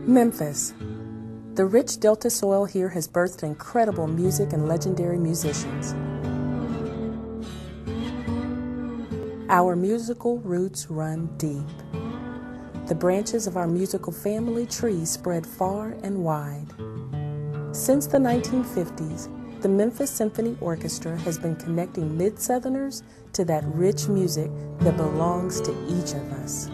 Memphis. The rich Delta soil here has birthed incredible music and legendary musicians. Our musical roots run deep. The branches of our musical family tree spread far and wide. Since the 1950s, the Memphis Symphony Orchestra has been connecting Mid-Southerners to that rich music that belongs to each of us.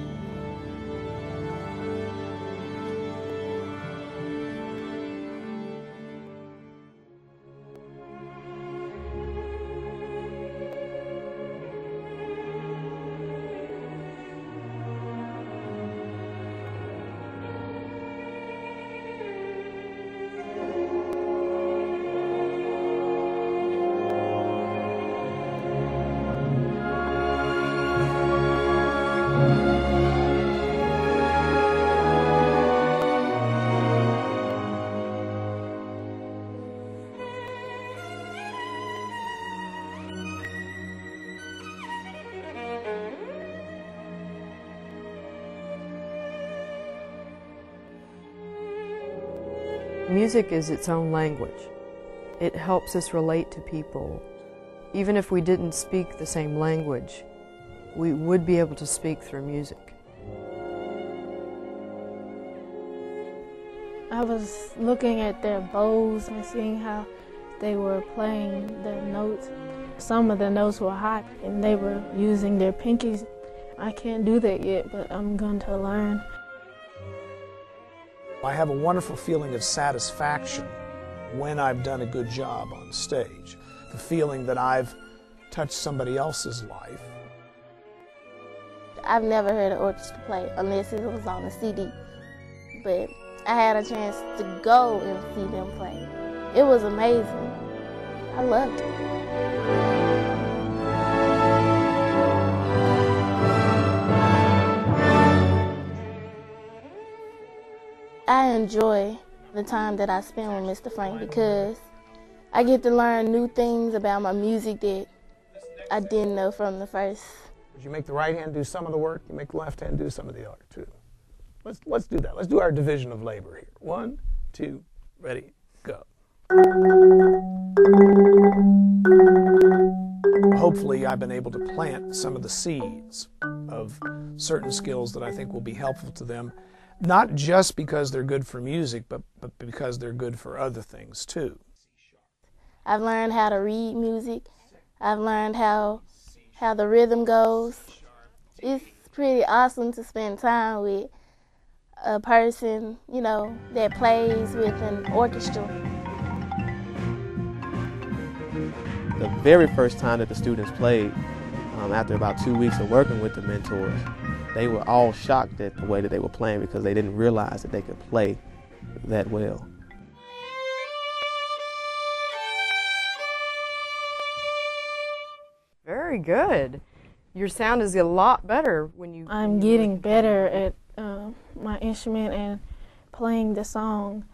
Music is its own language. It helps us relate to people. Even if we didn't speak the same language, we would be able to speak through music. I was looking at their bows and seeing how they were playing their notes. Some of the notes were high and they were using their pinkies. I can't do that yet, but I'm going to learn. I have a wonderful feeling of satisfaction when I've done a good job on stage. The feeling that I've touched somebody else's life. I've never heard an orchestra play unless it was on a CD, but I had a chance to go and see them play. It was amazing. I loved it. I enjoy the time that I spend with Mr. Frank because I get to learn new things about my music that I didn't know from the first. You make the right hand do some of the work, you make the left hand do some of the other too. Let's do that. Let's do our division of labor here. 1, 2, ready, go. Hopefully I've been able to plant some of the seeds of certain skills that I think will be helpful to them. Not just because they're good for music, but because they're good for other things too. I've learned how to read music. I've learned how the rhythm goes. It's pretty awesome to spend time with a person, you know, that plays with an orchestra. The very first time that the students played, after about 2 weeks of working with the mentors, they were all shocked at the way that they were playing because they didn't realize that they could play that well. Very good. Your sound is a lot better when you... I'm getting better at my instrument and playing the song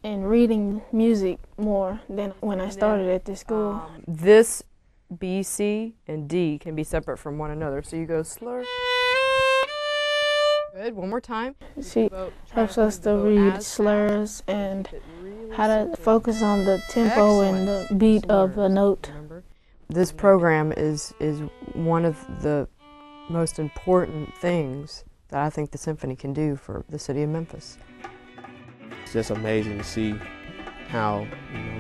and reading music more than when I started at this school. This B, C, and D can be separate from one another. So you go slur. Good. One more time. She helps us to read slurs and how to focus on the tempo and the beat of a note. This program is one of the most important things that I think the symphony can do for the city of Memphis. It's just amazing to see how,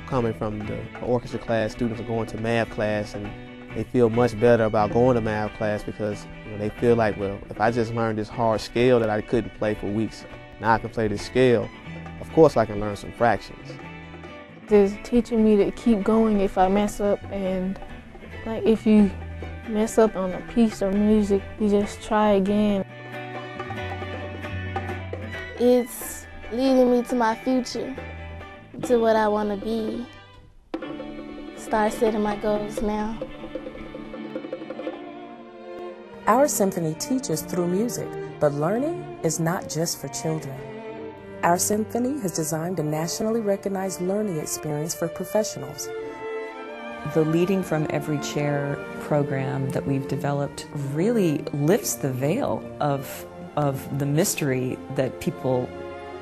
coming from the orchestra class, students are going to math class and they feel much better about going to math class because they feel like, well, if I just learned this hard scale that I couldn't play for weeks, now I can play this scale, of course I can learn some fractions. It's teaching me to keep going if I mess up, and like if you mess up on a piece of music, you just try again. It's leading me to my future, to what I want to be. Start setting my goals now. Our symphony teaches through music, but learning is not just for children. Our symphony has designed a nationally recognized learning experience for professionals. The Leading from Every Chair program that we've developed really lifts the veil of the mystery that people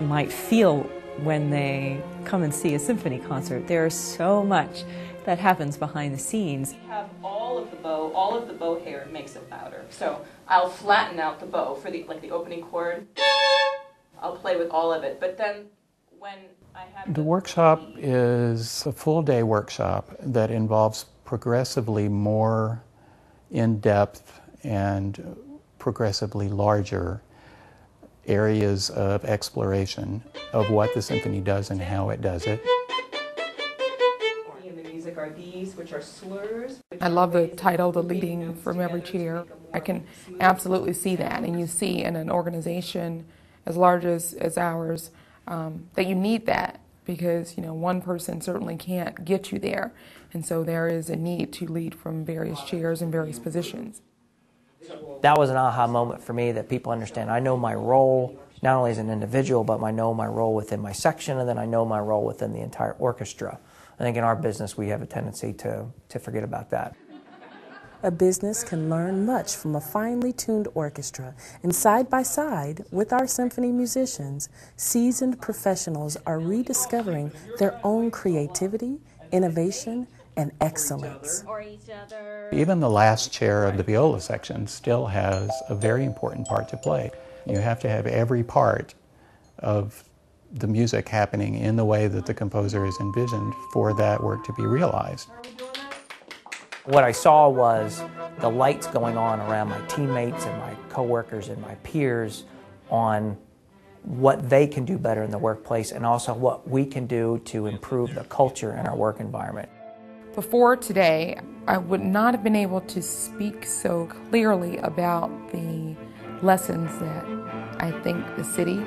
might feel when they come and see a symphony concert. There's so much that happens behind the scenes. We have all of the bow hair makes it louder. So I'll flatten out the bow for the opening chord. I'll play with all of it, but then when I have the workshop is a full-day workshop that involves progressively more in-depth and progressively larger areas of exploration of what the symphony does and how it does it. In the music are these, which are slurs. I love the title, The Leading from Every Chair. I can absolutely see that, and you see in an organization as large as ours that you need that, because one person certainly can't get you there, and so there is a need to lead from various chairs and various positions. That was an aha moment for me, that people understand I know my role not only as an individual, but I know my role within my section, and then I know my role within the entire orchestra. I think in our business we have a tendency to forget about that. A business can learn much from a finely tuned orchestra, and side by side with our symphony musicians, seasoned professionals are rediscovering their own creativity, innovation, and excellence. Even the last chair of the viola section still has a very important part to play. You have to have every part of the music happening in the way that the composer has envisioned for that work to be realized. What I saw was the lights going on around my teammates and my coworkers and my peers on what they can do better in the workplace, and also what we can do to improve the culture in our work environment. Before today, I would not have been able to speak so clearly about the lessons that I think the city,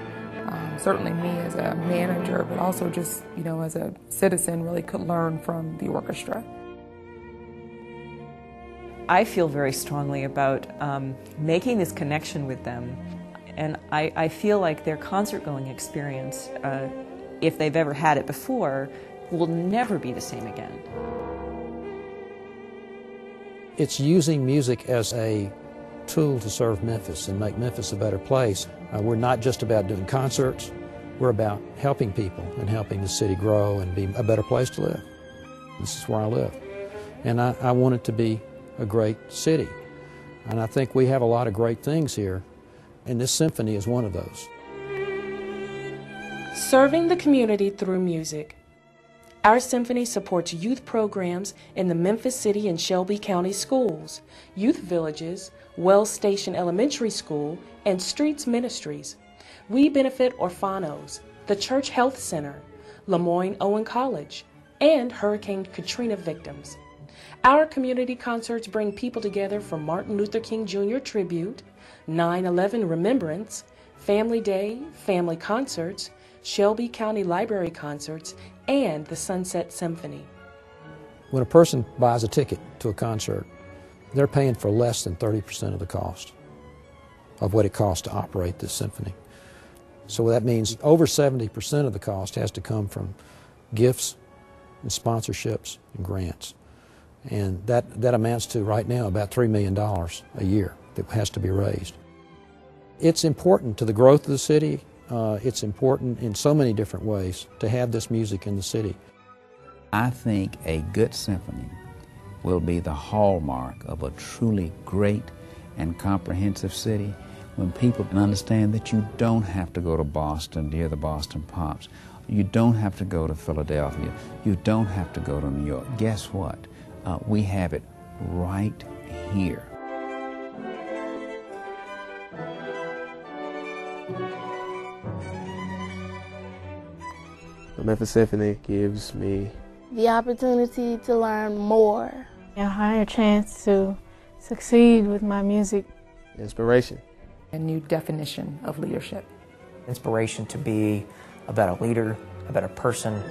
certainly me as a manager, but also just, as a citizen, really could learn from the orchestra. I feel very strongly about making this connection with them, and I feel like their concert-going experience, if they've ever had it before, will never be the same again. It's using music as a tool to serve Memphis and make Memphis a better place. We're not just about doing concerts, we're about helping people and helping the city grow and be a better place to live. This is where I live. And I want it to be a great city. And I think we have a lot of great things here, and this symphony is one of those. Serving the community through music. Our symphony supports youth programs in the Memphis City and Shelby County schools, youth villages, Wells Station Elementary School, and Streets Ministries. We benefit orphanos, the Church Health Center, Lemoyne Owen College, and Hurricane Katrina victims. Our community concerts bring people together for Martin Luther King Jr. Tribute, 9/11 Remembrance, Family Day, Family Concerts, Shelby County Library Concerts, and the Sunset Symphony. When a person buys a ticket to a concert, they're paying for less than 30% of the cost of what it costs to operate this symphony. So that means over 70% of the cost has to come from gifts and sponsorships and grants. And that amounts to, right now, about $3 million a year that has to be raised. It's important to the growth of the city. It's important in so many different ways to have this music in the city. I think a good symphony will be the hallmark of a truly great and comprehensive city, when people can understand that you don't have to go to Boston to hear the Boston Pops. You don't have to go to Philadelphia. You don't have to go to New York. Guess what? We have it right here. The Memphis Symphony gives me the opportunity to learn more. A higher chance to succeed with my music. Inspiration. A new definition of leadership. Inspiration to be a better leader, a better person.